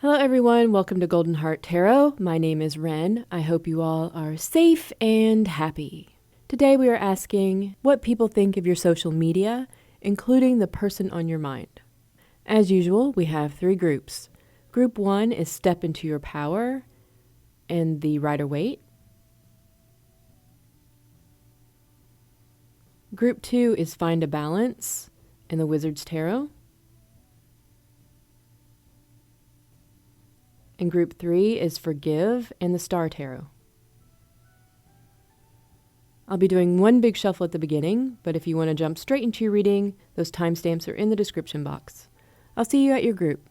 Hello everyone, welcome to Golden Heart Tarot. My name is Ren. I hope you all are safe and happy. Today we are asking what people think of your social media, including the person on your mind. As usual, we have 3 groups. Group 1 is Step into Your Power and the Rider-Waite. Group 2 is Find a Balance and the Wizard's Tarot. And Group 3 is Forgive and the Star Tarot. I'll be doing one big shuffle at the beginning, but if you want to jump straight into your reading, those timestamps are in the description box. I'll see you at your group.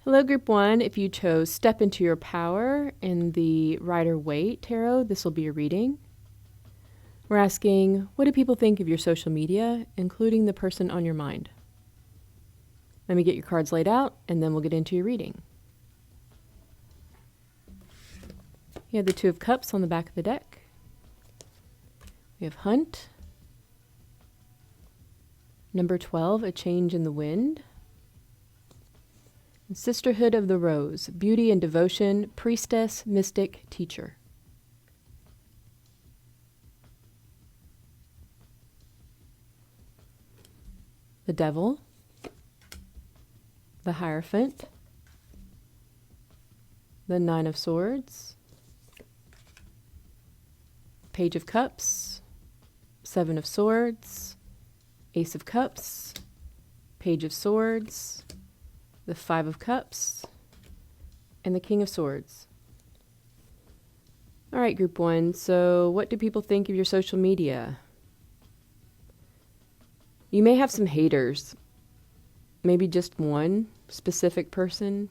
Hello, Group 1. If you chose Step into Your Power in the Rider-Waite Tarot, this will be your reading. We're asking, what do people think of your social media, including the person on your mind? Let me get your cards laid out, and then we'll get into your reading. You have the Two of Cups on the back of the deck. We have Hunt. Number 12, A Change in the Wind. And Sisterhood of the Rose, Beauty and Devotion, Priestess, Mystic, Teacher. The Devil. The Hierophant. The Nine of Swords. Page of Cups. Seven of Swords. Ace of Cups. Page of Swords. The Five of Cups, and the King of Swords. All right, Group 1, so what do people think of your social media? You may have some haters, maybe just one specific person.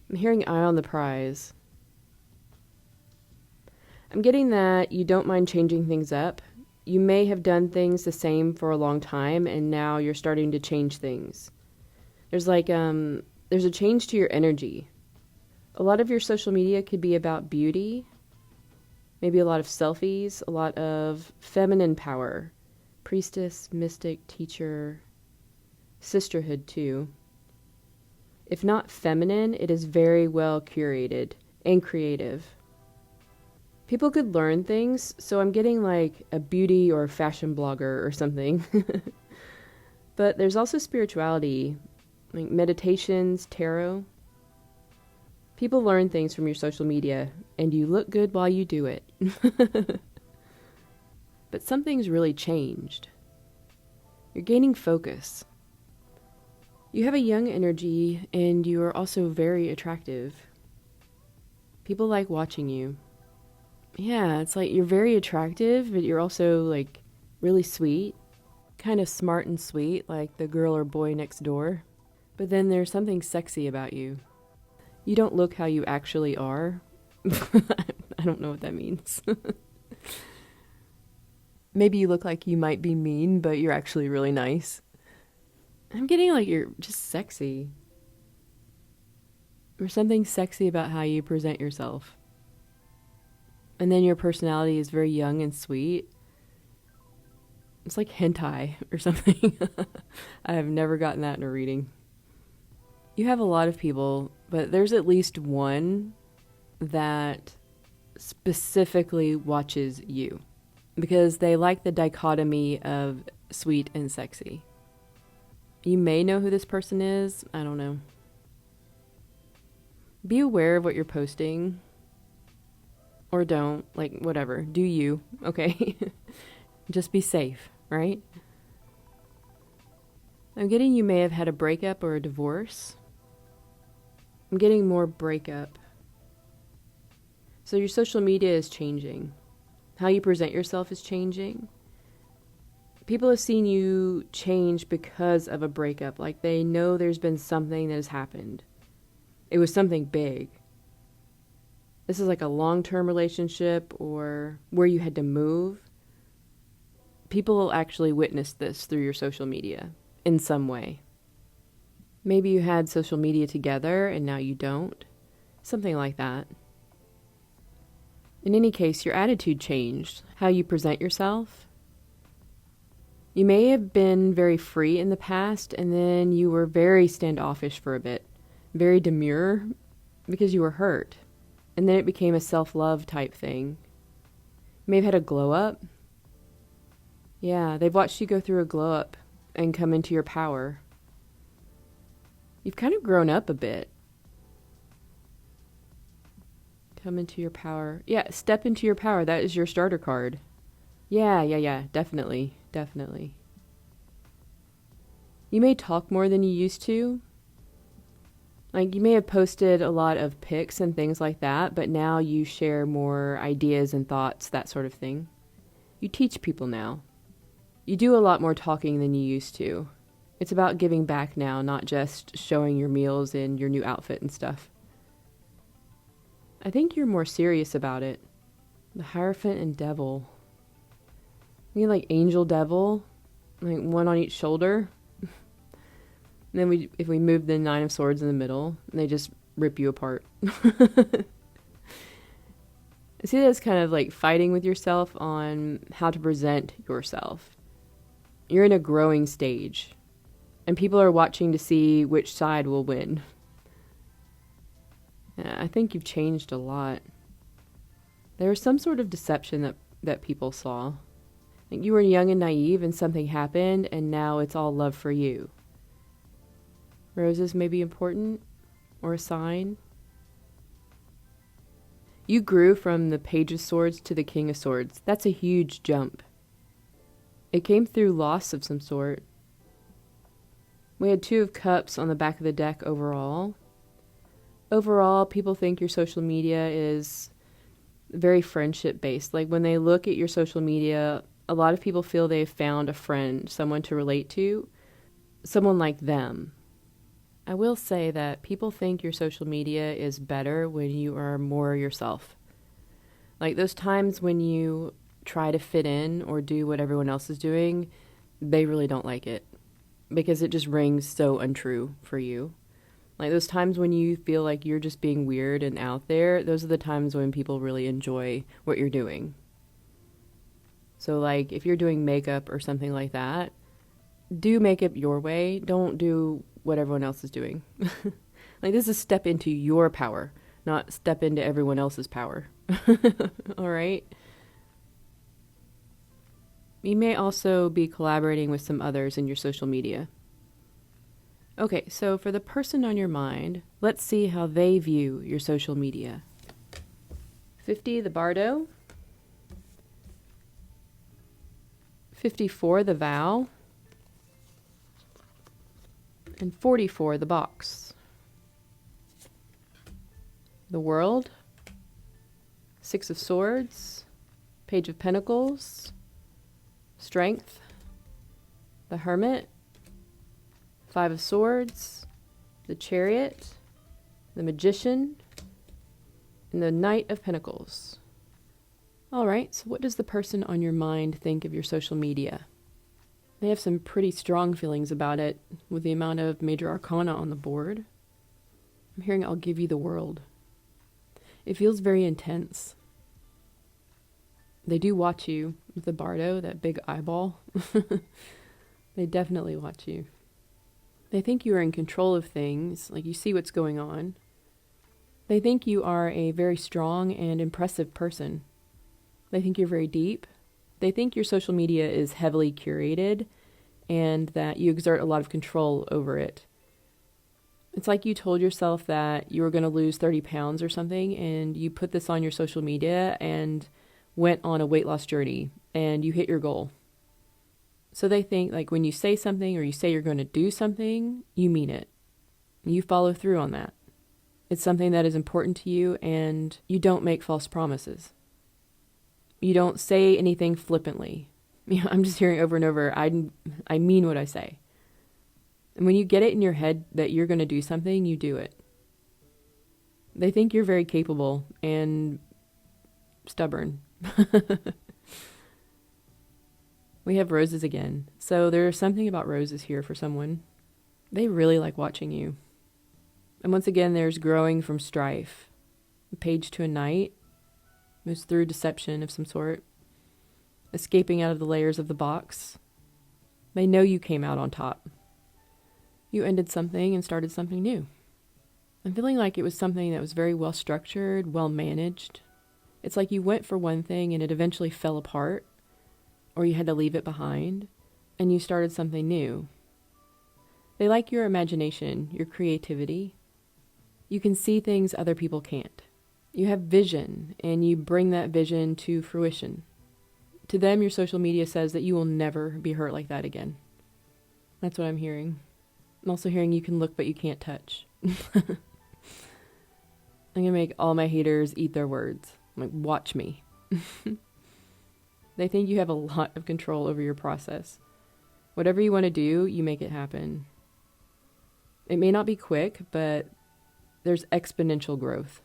I'm hearing eye on the prize. I'm getting that you don't mind changing things up. You may have done things the same for a long time, and now you're starting to change things. There's a change to your energy. A lot of your social media could be about beauty, maybe a lot of selfies, a lot of feminine power, priestess, mystic, teacher, sisterhood too. If not feminine, it is very well curated and creative. People could learn things, so I'm getting like a beauty or fashion blogger or something. But there's also spirituality, like meditations, tarot. People learn things from your social media, and you look good while you do it. But something's really changed. You're gaining focus. You have a young energy, and you are also very attractive. People like watching you. Yeah, it's like you're very attractive, but you're also like really sweet. Kind of smart and sweet, like the girl or boy next door. But then there's something sexy about you. You don't look how you actually are. I don't know what that means. Maybe you look like you might be mean, but you're actually really nice. I'm getting like you're just sexy. There's something sexy about how you present yourself. And then your personality is very young and sweet. It's like hentai or something. I have never gotten that in a reading. You have a lot of people, but there's at least one that specifically watches you because they like the dichotomy of sweet and sexy. You may know who this person is. I don't know. Be aware of what you're posting. Or don't. Like, whatever. Do you. Okay? Just be safe, right? I'm getting you may have had a breakup or a divorce. I'm getting more breakup. So your social media is changing. How you present yourself is changing. People have seen you change because of a breakup. Like they know there's been something that has happened. It was something big. This is like a long-term relationship or where you had to move. People will actually witness this through your social media in some way. Maybe you had social media together and now you don't. Something like that. In any case, your attitude changed. How you present yourself. You may have been very free in the past and then you were very standoffish for a bit. Very demure because you were hurt. And then it became a self-love type thing. You may have had a glow up. Yeah, they've watched you go through a glow up and come into your power. You've kind of grown up a bit. Come into your power. Yeah, step into your power. That is your starter card. Yeah. Definitely. You may talk more than you used to. Like, you may have posted a lot of pics and things like that, but now you share more ideas and thoughts, that sort of thing. You teach people now. You do a lot more talking than you used to. It's about giving back now, not just showing your meals and your new outfit and stuff. I think you're more serious about it. The Hierophant and Devil. You like angel devil, like one on each shoulder. And then if we move the Nine of Swords in the middle, they just rip you apart. I see that as kind of like fighting with yourself on how to present yourself. You're in a growing stage, and people are watching to see which side will win. Yeah, I think you've changed a lot. There was some sort of deception that people saw. Like you were young and naive and something happened, and now it's all love for you. Roses may be important, or a sign. You grew from the Page of Swords to the King of Swords. That's a huge jump. It came through loss of some sort. We had Two of Cups on the back of the deck overall. Overall, people think your social media is very friendship-based. Like when they look at your social media, a lot of people feel they've found a friend, someone to relate to, someone like them. I will say that people think your social media is better when you are more yourself. Like those times when you try to fit in or do what everyone else is doing, they really don't like it because it just rings so untrue for you. Like those times when you feel like you're just being weird and out there, those are the times when people really enjoy what you're doing. So like if you're doing makeup or something like that, do makeup your way. Don't do what everyone else is doing. Like this is step into your power, not step into everyone else's power. All right? You may also be collaborating with some others in your social media. Okay, so for the person on your mind, let's see how they view your social media. 50, the Bardo. 54, the Vow. And 44, the Box. The World. 6 of Swords. Page of Pentacles. Strength. The Hermit. 5 of Swords, the Chariot, the Magician, and the Knight of Pentacles. All right, so what does the person on your mind think of your social media? They have some pretty strong feelings about it with the amount of major arcana on the board. I'm hearing I'll give you the world. It feels very intense. They do watch you with the Bardo, that big eyeball. They definitely watch you. They think you are in control of things, like you see what's going on. They think you are a very strong and impressive person. They think you're very deep. They think your social media is heavily curated and that you exert a lot of control over it. It's like you told yourself that you were going to lose 30 pounds or something, and you put this on your social media and went on a weight loss journey, and you hit your goal. So they think like when you say something or you say you're going to do something, you mean it. You follow through on that. It's something that is important to you, and you don't make false promises. You don't say anything flippantly. You know, I'm just hearing over and over, I mean what I say. And when you get it in your head that you're going to do something, you do it. They think you're very capable and stubborn. We have roses again. So there's something about roses here for someone. They really like watching you. And once again, there's growing from strife. A Page to a Knight moves through deception of some sort. Escaping out of the layers of the box. They know you came out on top. You ended something and started something new. I'm feeling like it was something that was very well structured, well managed. It's like you went for one thing and it eventually fell apart, or you had to leave it behind, and you started something new. They like your imagination, your creativity. You can see things other people can't. You have vision, and you bring that vision to fruition. To them, your social media says that you will never be hurt like that again. That's what I'm hearing. I'm also hearing you can look, but you can't touch. I'm going to make all my haters eat their words. I'm like, watch me. They think you have a lot of control over your process. Whatever you want to do, you make it happen. It may not be quick, but there's exponential growth.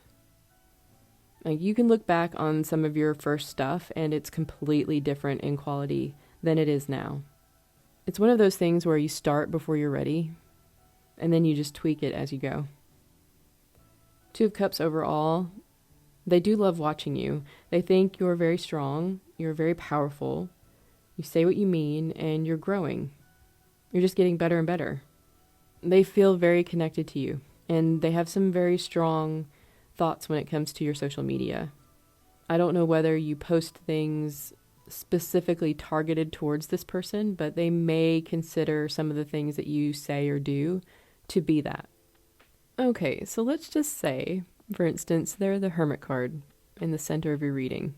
Like, you can look back on some of your first stuff and it's completely different in quality than it is now. It's one of those things where you start before you're ready and then you just tweak it as you go. Two of Cups overall, they do love watching you. They think you're very strong, you're very powerful, you say what you mean, and you're growing. You're just getting better and better. They feel very connected to you, and they have some very strong thoughts when it comes to your social media. I don't know whether you post things specifically targeted towards this person, but they may consider some of the things that you say or do to be that. Okay, so let's just say, for instance, they're the Hermit card in the center of your reading.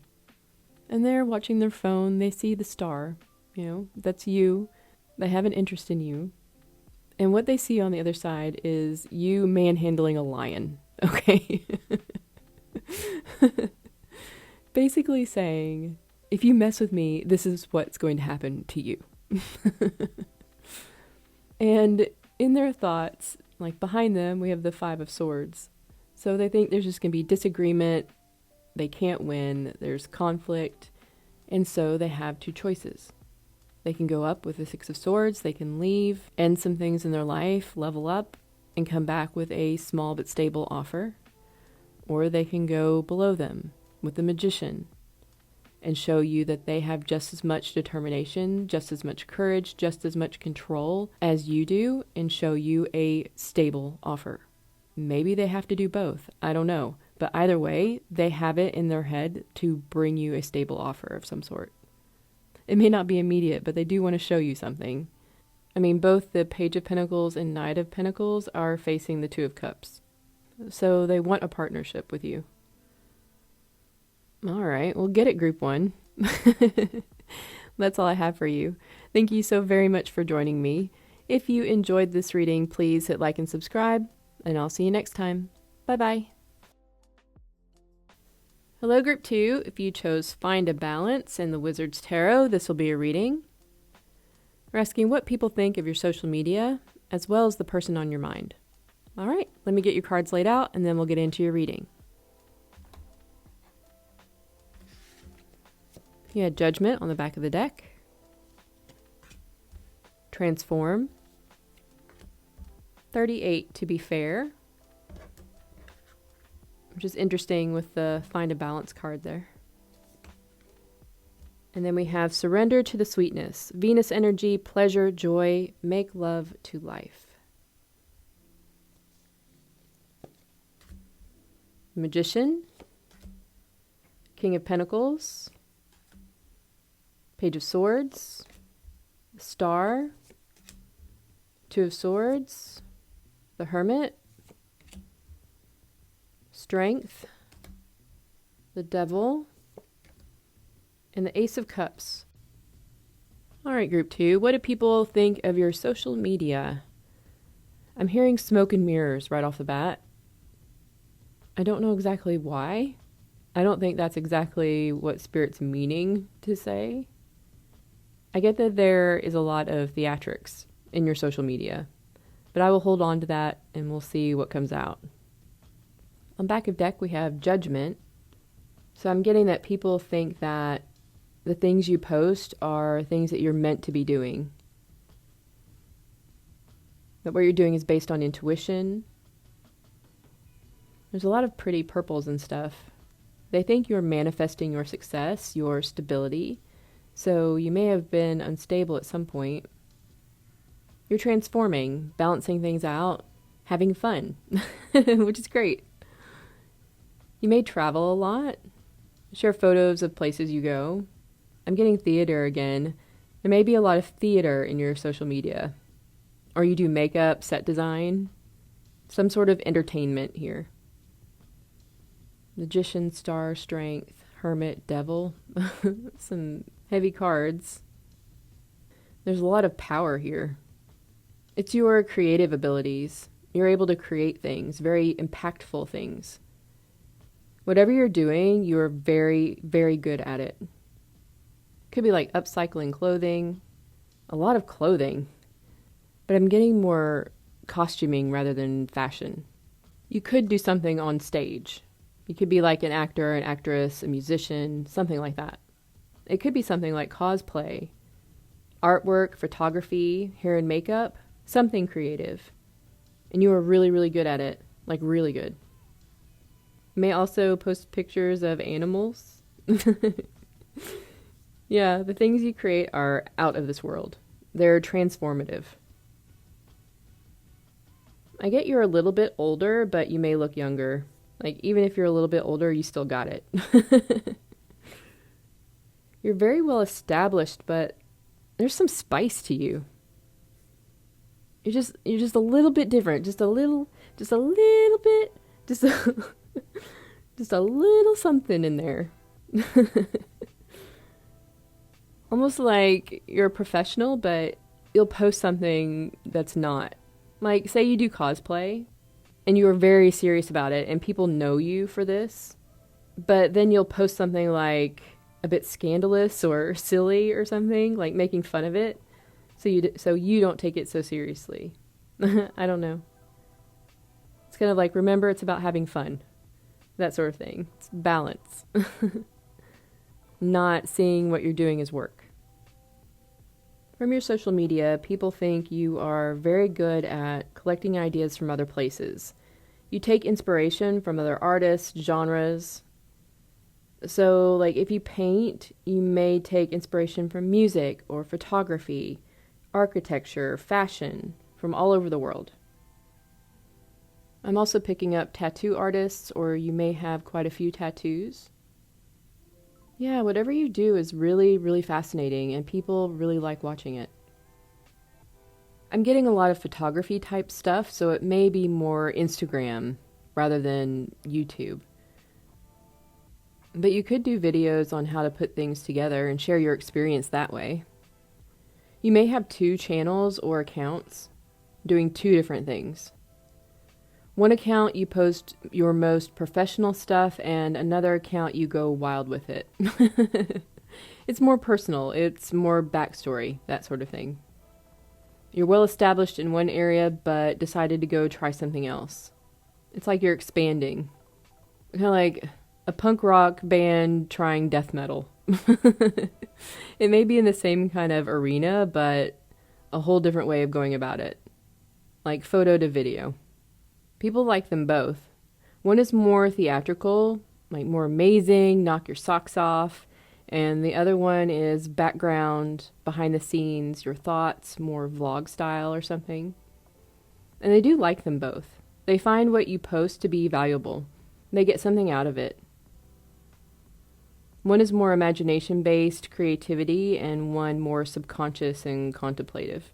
And they're watching their phone, they see the star, that's you. They have an interest in you. And what they see on the other side is you manhandling a lion, okay? Basically saying, if you mess with me, this is what's going to happen to you. And in their thoughts, like behind them, we have the Five of Swords. So they think there's just going to be disagreement, they can't win, there's conflict, and so they have two choices. They can go up with the Six of Swords, they can leave, end some things in their life, level up, and come back with a small but stable offer. Or they can go below them with the Magician and show you that they have just as much determination, just as much courage, just as much control as you do, and show you a stable offer. Maybe they have to do both, I don't know. But either way, they have it in their head to bring you a stable offer of some sort. It may not be immediate, but they do want to show you something. I mean, both the Page of Pentacles and Knight of Pentacles are facing the Two of Cups. So they want a partnership with you. All right, well, get it, Group 1. That's all I have for you. Thank you so very much for joining me. If you enjoyed this reading, please hit like and subscribe, and I'll see you next time. Bye-bye. Hello, Group 2. If you chose Find a Balance in the Wizard's Tarot, this will be a reading. We're asking what people think of your social media, as well as the person on your mind. All right, let me get your cards laid out, and then we'll get into your reading. You had Judgment on the back of the deck. Transform. 38 to be fair. Which is interesting with the Find a Balance card there. And then we have Surrender to the Sweetness. Venus energy, pleasure, joy, make love to life. Magician. King of Pentacles. Page of Swords. Star. Two of Swords. The Hermit. Strength, the Devil, and the Ace of Cups. All right, Group 2, what do people think of your social media? I'm hearing smoke and mirrors right off the bat. I don't know exactly why. I don't think that's exactly what Spirit's meaning to say. I get that there is a lot of theatrics in your social media, but I will hold on to that and we'll see what comes out. On back of deck, we have Judgment. So I'm getting that people think that the things you post are things that you're meant to be doing. That what you're doing is based on intuition. There's a lot of pretty purples and stuff. They think you're manifesting your success, your stability. So you may have been unstable at some point. You're transforming, balancing things out, having fun, which is great. You may travel a lot, share photos of places you go. I'm getting theater again. There may be a lot of theater in your social media. Or you do makeup, set design, some sort of entertainment here. Magician, Star, Strength, Hermit, Devil. Some heavy cards. There's a lot of power here. It's your creative abilities. You're able to create things, very impactful things. Whatever you're doing, you're very, very good at it. Could be like upcycling clothing, a lot of clothing, but I'm getting more costuming rather than fashion. You could do something on stage. You could be like an actor, an actress, a musician, something like that. It could be something like cosplay, artwork, photography, hair and makeup, something creative. And you are really, really good at it. Like really good. You may also post pictures of animals. Yeah, the things you create are out of this world. They're transformative. I get you're a little bit older, but you may look younger. Like, even if you're a little bit older, you still got it. You're very well established, but there's some spice to you. You're just a little bit different. Just a little bit, just a little something in there. Almost like you're a professional, but you'll post something that's not. Like, say you do cosplay, and you are very serious about it, and people know you for this, but then you'll post something like a bit scandalous or silly or something, like making fun of it, so you don't take it so seriously. I don't know. It's kind of like, remember, it's about having fun. That sort of thing. It's balance. Not seeing what you're doing as work. From your social media, people think you are very good at collecting ideas from other places. You take inspiration from other artists, genres. So, like, if you paint, you may take inspiration from music or photography, architecture, fashion, from all over the world. I'm also picking up tattoo artists, or you may have quite a few tattoos. Yeah, whatever you do is really, really fascinating, and people really like watching it. I'm getting a lot of photography type stuff, so it may be more Instagram rather than YouTube. But you could do videos on how to put things together and share your experience that way. You may have 2 channels or accounts doing 2 different things. One account you post your most professional stuff, and another account you go wild with it. It's more personal, it's more backstory, that sort of thing. You're well established in one area, but decided to go try something else. It's like you're expanding. Kind of like a punk rock band trying death metal. It may be in the same kind of arena, but a whole different way of going about it. Like photo to video. People like them both. One is more theatrical, like more amazing, knock your socks off, and the other one is background, behind the scenes, your thoughts, more vlog style or something. And they do like them both. They find what you post to be valuable. They get something out of it. One is more imagination-based creativity, and one more subconscious and contemplative.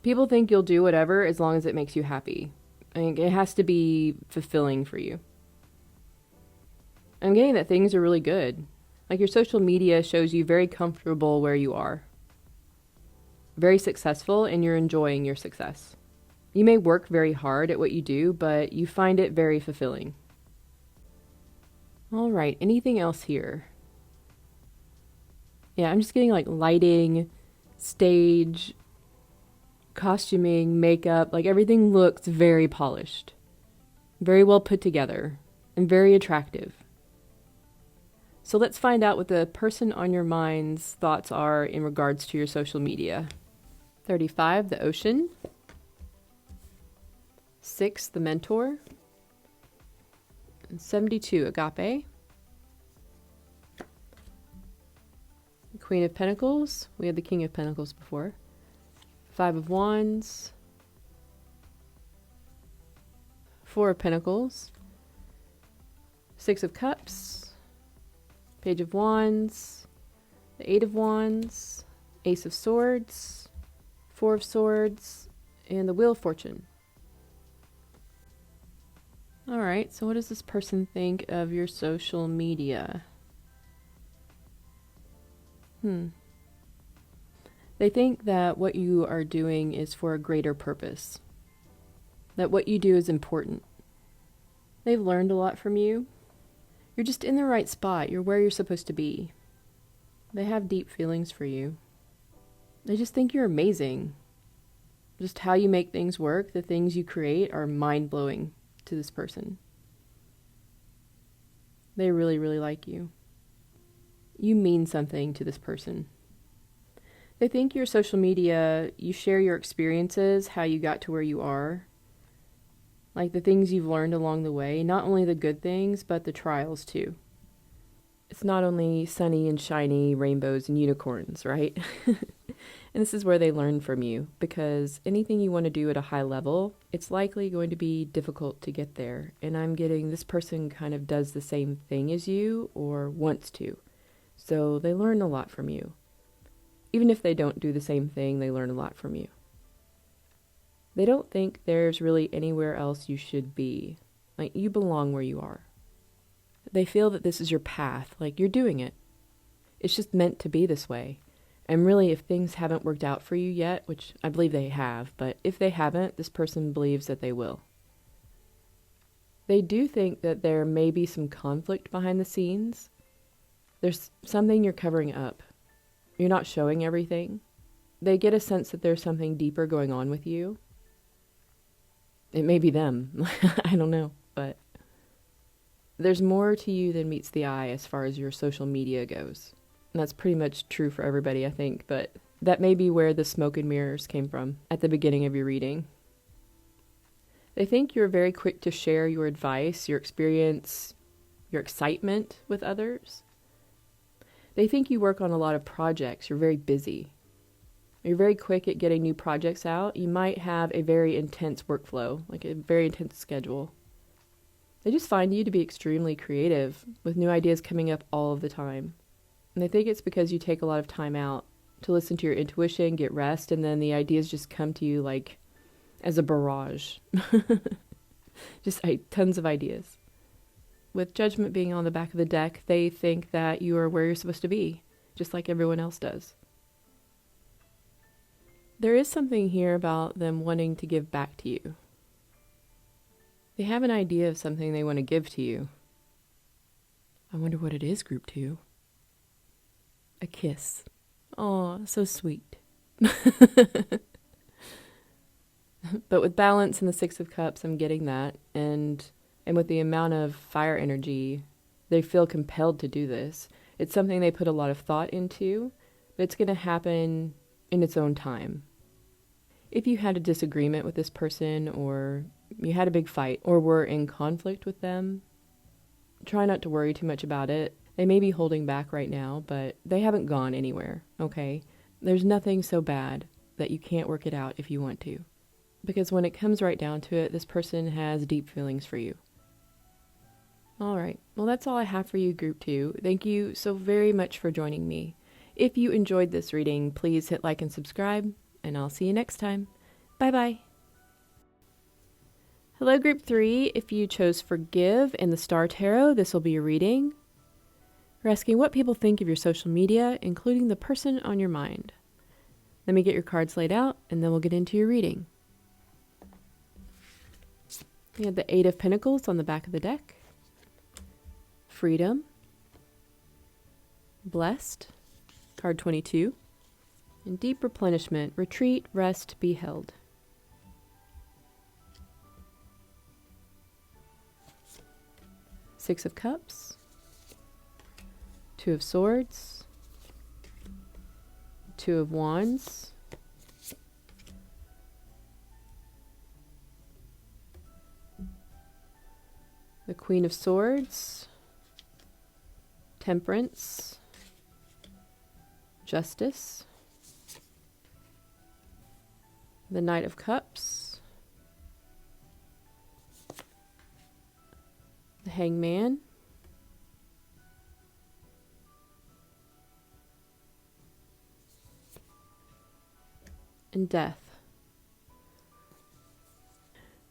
People think you'll do whatever as long as it makes you happy. I think it has to be fulfilling for you. I'm getting that things are really good. Like, your social media shows you very comfortable where you are. Very successful, and you're enjoying your success. You may work very hard at what you do, but you find it very fulfilling. All right, anything else here? Yeah, I'm just getting like lighting, stage, costuming, makeup, like everything looks very polished, very well put together, and very attractive. So let's find out what the person on your mind's thoughts are in regards to your social media. 35, the ocean. 6, the mentor. And 72, agape. The Queen of Pentacles. We had the King of Pentacles before. 5 of Wands, 4 of Pentacles, 6 of Cups, Page of Wands, the 8 of Wands, Ace of Swords, 4 of Swords, and the Wheel of Fortune. Alright, so what does this person think of your social media? They think that what you are doing is for a greater purpose. That what you do is important. They've learned a lot from you. You're just in the right spot. You're where you're supposed to be. They have deep feelings for you. They just think you're amazing. Just how you make things work, the things you create are mind-blowing to this person. They really, really like you. You mean something to this person. They think your social media, you share your experiences, how you got to where you are. Like the things you've learned along the way, not only the good things, but the trials too. It's not only sunny and shiny rainbows and unicorns, right? And this is where they learn from you, because anything you want to do at a high level, it's likely going to be difficult to get there. And I'm getting this person kind of does the same thing as you or wants to. So they learn a lot from you. Even if they don't do the same thing, they learn a lot from you. They don't think there's really anywhere else you should be. Like, you belong where you are. They feel that this is your path, like you're doing it. It's just meant to be this way. And really, if things haven't worked out for you yet, which I believe they have, but if they haven't, this person believes that they will. They do think that there may be some conflict behind the scenes. There's something you're covering up. You're not showing everything. They get a sense that there's something deeper going on with you. It may be them. I don't know, but there's more to you than meets the eye as far as your social media goes. And that's pretty much true for everybody, I think, but that may be where the smoke and mirrors came from at the beginning of your reading. They think you're very quick to share your advice, your experience, your excitement with others. They think you work on a lot of projects. You're very busy. You're very quick at getting new projects out. You might have a very intense workflow, like a very intense schedule. They just find you to be extremely creative, with new ideas coming up all of the time. And they think it's because you take a lot of time out to listen to your intuition, get rest, and then the ideas just come to you like as a barrage. Just tons of ideas. With judgment being on the back of the deck, they think that you are where you're supposed to be, just like everyone else does. There is something here about them wanting to give back to you. They have an idea of something they want to give to you. I wonder what it is, Group 2. A kiss. Aw, so sweet. But with balance and the Six of Cups, I'm getting that. And with the amount of fire energy, they feel compelled to do this. It's something they put a lot of thought into, but it's going to happen in its own time. If you had a disagreement with this person, or you had a big fight, or were in conflict with them, try not to worry too much about it. They may be holding back right now, but they haven't gone anywhere, okay? There's nothing so bad that you can't work it out if you want to. Because when it comes right down to it, this person has deep feelings for you. All right, well, that's all I have for you, Group 2. Thank you so very much for joining me. If you enjoyed this reading, please hit like and subscribe, and I'll see you next time. Bye-bye. Hello, Group 3. If you chose Forgive in the Star Tarot, this will be your reading. We're asking what people think of your social media, including the person on your mind. Let me get your cards laid out, and then we'll get into your reading. We have the Eight of Pentacles on the back of the deck. Freedom. Blessed. Card 22. And Deep Replenishment. Retreat, rest, be held. Six of Cups. Two of Swords. Two of Wands. The Queen of Swords, Temperance, Justice, the Knight of Cups, the Hangman, and Death.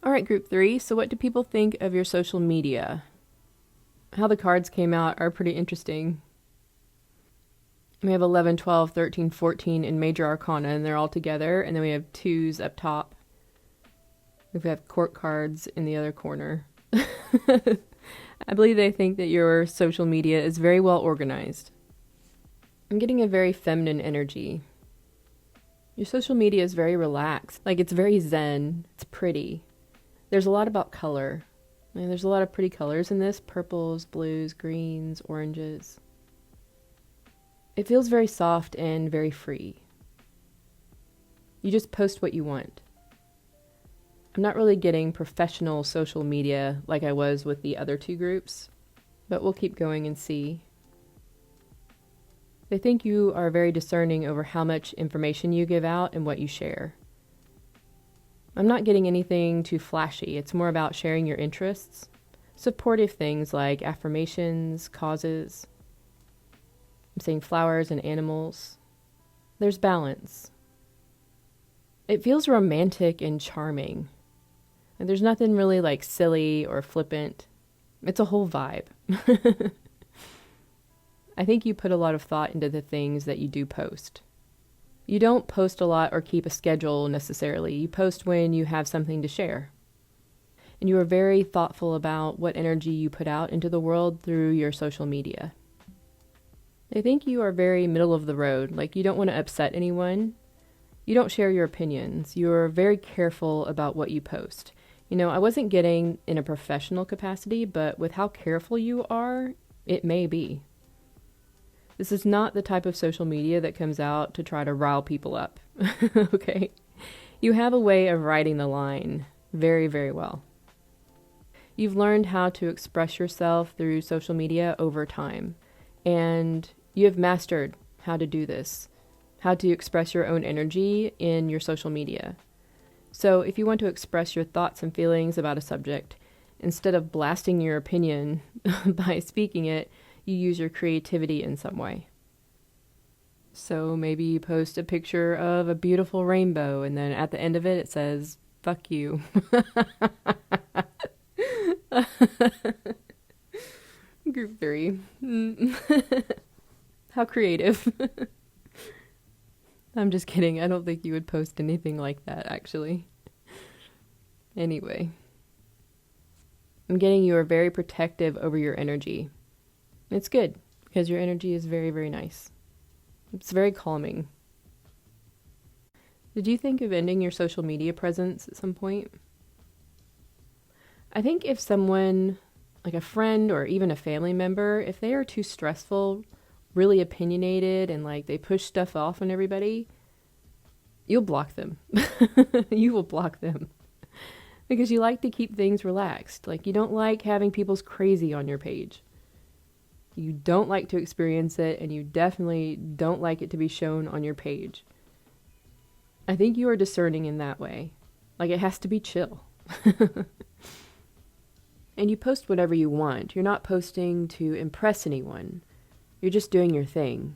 All right, Group 3, so what do people think of your social media? How the cards came out are pretty interesting. We have 11, 12, 13, 14 in Major Arcana, and they're all together, and then we have twos up top. We have court cards in the other corner. I believe they think that your social media is very well organized. I'm getting a very feminine energy. Your social media is very relaxed. Like, it's very zen. It's pretty. There's a lot about color. I mean, there's a lot of pretty colors in this. Purples, blues, greens, oranges. It feels very soft and very free. You just post what you want. I'm not really getting professional social media like I was with the other two groups, but we'll keep going and see. They think you are very discerning over how much information you give out and what you share. I'm not getting anything too flashy. It's more about sharing your interests, supportive things like affirmations, causes. I'm seeing flowers and animals. There's balance. It feels romantic and charming. And there's nothing really like silly or flippant. It's a whole vibe. I think you put a lot of thought into the things that you do post. You don't post a lot or keep a schedule necessarily. You post when you have something to share. And you are very thoughtful about what energy you put out into the world through your social media. They think you are very middle of the road, like you don't want to upset anyone. You don't share your opinions. You're very careful about what you post. You know, I wasn't getting in a professional capacity, but with how careful you are, it may be. This is not the type of social media that comes out to try to rile people up, okay? You have a way of riding the line very, very well. You've learned how to express yourself through social media over time, and you have mastered how to do this, how to express your own energy in your social media. So if you want to express your thoughts and feelings about a subject, instead of blasting your opinion by speaking it, you use your creativity in some way. So maybe you post a picture of a beautiful rainbow, and then at the end of it, it says, "Fuck you." Group 3. How creative. I'm just kidding. I don't think you would post anything like that, actually. Anyway. I'm getting you are very protective over your energy. It's good, because your energy is very, very nice. It's very calming. Did you think of ending your social media presence at some point? I think if someone, like a friend or even a family member, if they are too stressful, really opinionated, and like they push stuff off on everybody, you'll block them. You will block them. Because you like to keep things relaxed. Like, you don't like having people's crazy on your page. You don't like to experience it, and you definitely don't like it to be shown on your page. I think you are discerning in that way. Like, it has to be chill. And you post whatever you want. You're not posting to impress anyone. You're just doing your thing.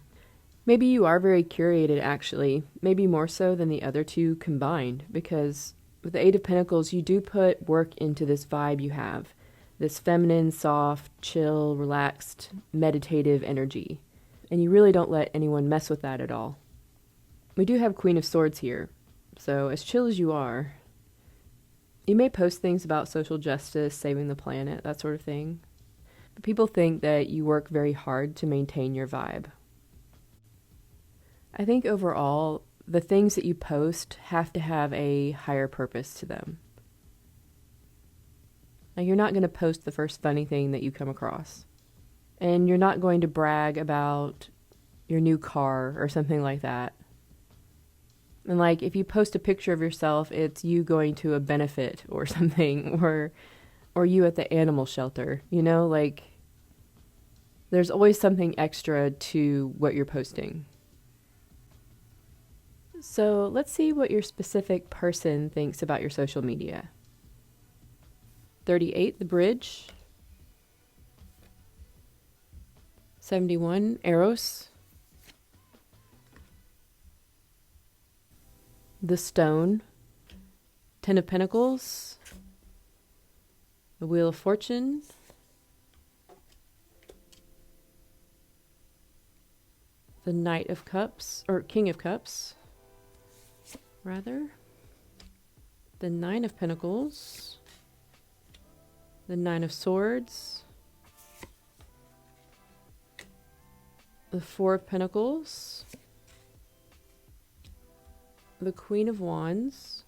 Maybe you are very curated, actually. Maybe more so than the other two combined, because with the Eight of Pentacles, you do put work into this vibe you have. This feminine, soft, chill, relaxed, meditative energy. And you really don't let anyone mess with that at all. We do have Queen of Swords here, so as chill as you are, you may post things about social justice, saving the planet, that sort of thing. But people think that you work very hard to maintain your vibe. I think overall, the things that you post have to have a higher purpose to them. Now, you're not going to post the first funny thing that you come across. And you're not going to brag about your new car or something like that. And like, if you post a picture of yourself, it's you going to a benefit or something, or you at the animal shelter, you know, like, there's always something extra to what you're posting. So let's see what your specific person thinks about your social media. 38, the bridge. 71, Eros. The stone. 10 of Pentacles. The Wheel of Fortune. The Knight of Cups, or King of Cups, rather. The Nine of Pentacles. The Nine of Swords. The Four of Pentacles. the Queen of Wands,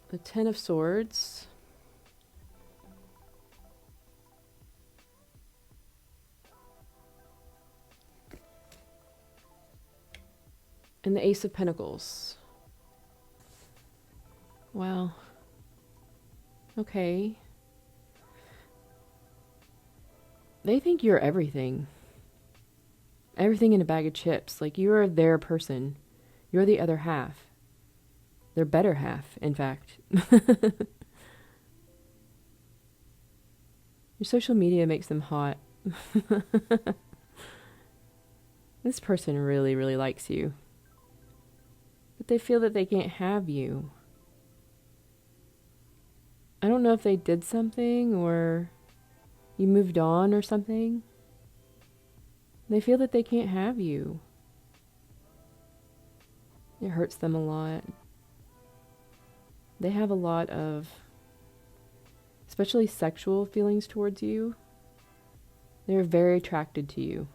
the Ten of Swords, and the Ace of Pentacles. Wow. Okay. They think you're everything. Everything in a bag of chips. Like, you are their person. You're the other half. Their better half, in fact. Your social media makes them hot. This person really, really likes you. But they feel that they can't have you. I don't know if they did something or you moved on or something. They feel that they can't have you. It hurts them a lot. They have a lot of, especially sexual feelings towards you. They're very attracted to you.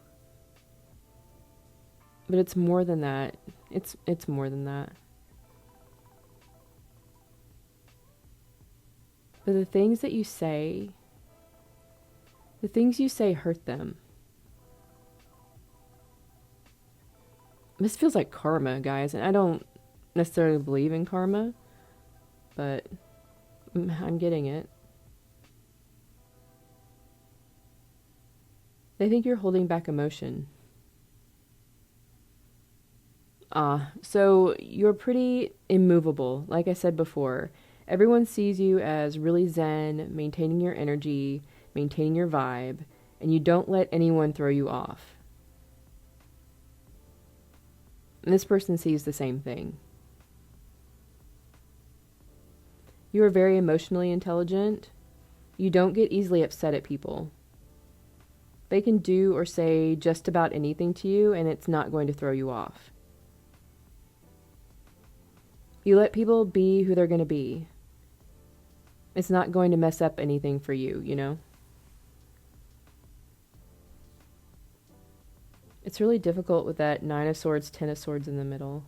But it's more than that. It's more than that. But the things you say hurt them. This feels like karma, guys, and I don't necessarily believe in karma, but I'm getting it. They think you're holding back emotion. So you're pretty immovable, like I said before. Everyone sees you as really zen, maintaining your energy, maintaining your vibe, and you don't let anyone throw you off. And this person sees the same thing. You are very emotionally intelligent. You don't get easily upset at people. They can do or say just about anything to you, and it's not going to throw you off. You let people be who they're going to be. It's not going to mess up anything for you, you know? It's really difficult with that 9 of Swords, 10 of Swords in the middle.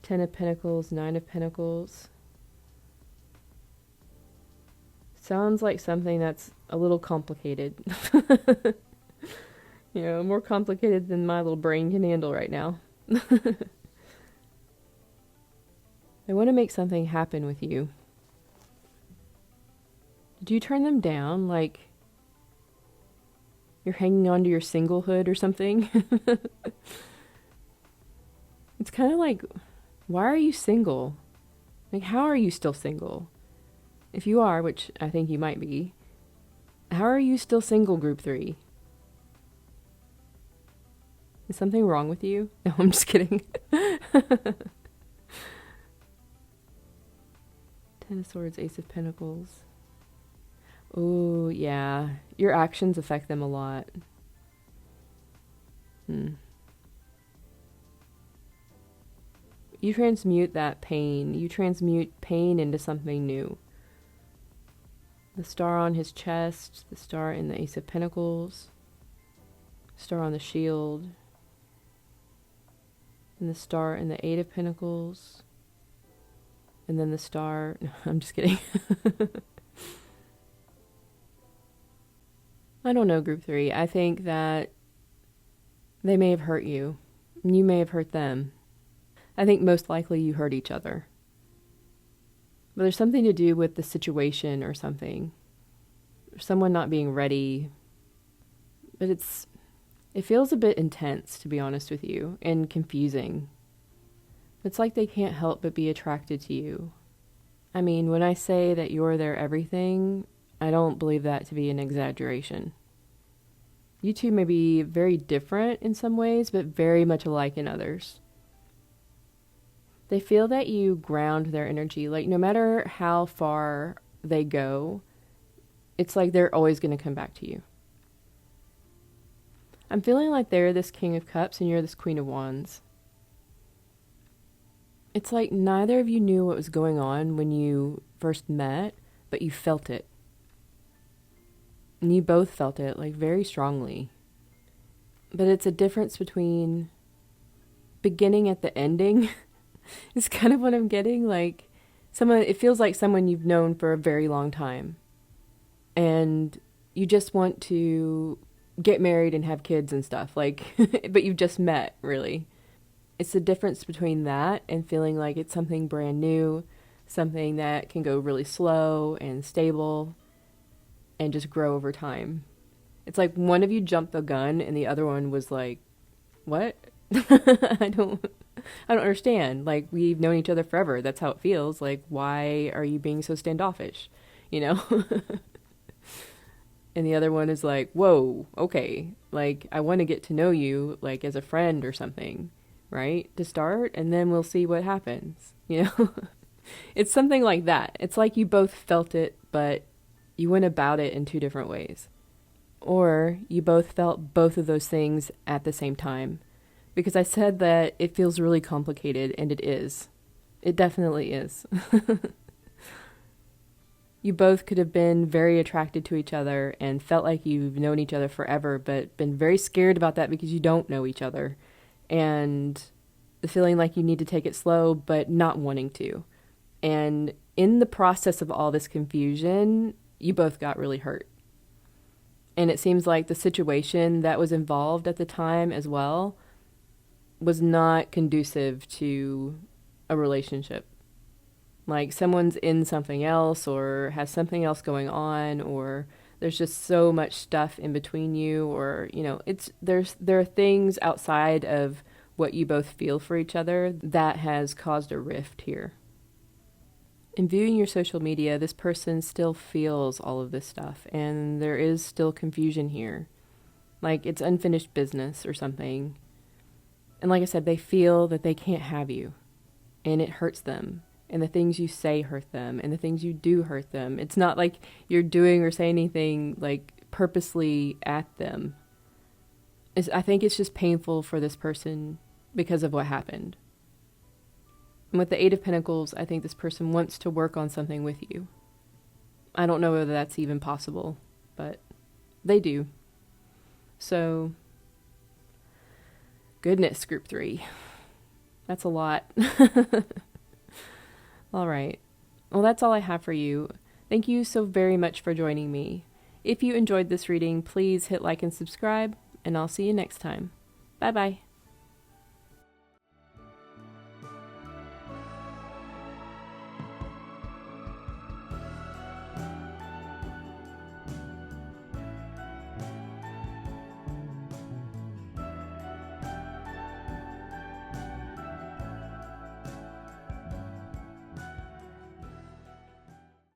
10 of Pentacles, 9 of Pentacles. Sounds like something that's a little complicated. You know, more complicated than my little brain can handle right now. They want to make something happen with you. Did you turn them down? Like, you're hanging on to your singlehood or something? It's kind of like, why are you single? Like, how are you still single? If you are, which I think you might be, how are you still single, group 3? Is something wrong with you? No, I'm just kidding. 10 of Swords, Ace of Pentacles. Oh, yeah. Your actions affect them a lot. You transmute that pain. You transmute pain into something new. The star on his chest, the star in the Ace of Pentacles, star on the shield, and the star in the 8 of Pentacles, and then the star... No, I'm just kidding. I don't know, group 3. I think that they may have hurt you. And you may have hurt them. I think most likely you hurt each other. But there's something to do with the situation or something. Someone not being ready. But it feels a bit intense, to be honest with you, and confusing. It's like they can't help but be attracted to you. I mean, when I say that you're their everything, I don't believe that to be an exaggeration. You two may be very different in some ways, but very much alike in others. They feel that you ground their energy. Like, no matter how far they go, it's like they're always going to come back to you. I'm feeling like they're this King of Cups and you're this Queen of Wands. It's like neither of you knew what was going on when you first met, but you felt it. And you both felt it, like, very strongly. But it's a difference between beginning at the ending is kind of what I'm getting. Like, it feels like someone you've known for a very long time. And you just want to get married and have kids and stuff. Like, but you've just met, really. It's the difference between that and feeling like it's something brand new, something that can go really slow and stable and just grow over time. It's like one of you jumped the gun and the other one was like, what? I don't understand. Like, we've known each other forever. That's how it feels. Like, why are you being so standoffish? You know? And the other one is like, whoa, okay. Like, I want to get to know you, like, as a friend or something, right? To start, and then we'll see what happens, you know? It's something like that. It's like you both felt it, but you went about it in two different ways. Or you both felt both of those things at the same time. Because I said that it feels really complicated, and it is. It definitely is. You both could have been very attracted to each other and felt like you've known each other forever, but been very scared about that because you don't know each other. And the feeling like you need to take it slow, but not wanting to. And in the process of all this confusion, you both got really hurt. And it seems like the situation that was involved at the time as well was not conducive to a relationship. Like, someone's in something else or has something else going on, or there's just so much stuff in between you, or, you know, there are things outside of what you both feel for each other that has caused a rift here. In viewing your social media, this person still feels all of this stuff, and there is still confusion here. Like, it's unfinished business or something. And like I said, they feel that they can't have you, and it hurts them. And the things you say hurt them, and the things you do hurt them. It's not like you're doing or saying anything, like, purposely at them. I think it's just painful for this person because of what happened. And with the Eight of Pentacles, I think this person wants to work on something with you. I don't know whether that's even possible, but they do. So, goodness, group 3. That's a lot. All right. Well, that's all I have for you. Thank you so very much for joining me. If you enjoyed this reading, please hit like and subscribe, and I'll see you next time. Bye-bye.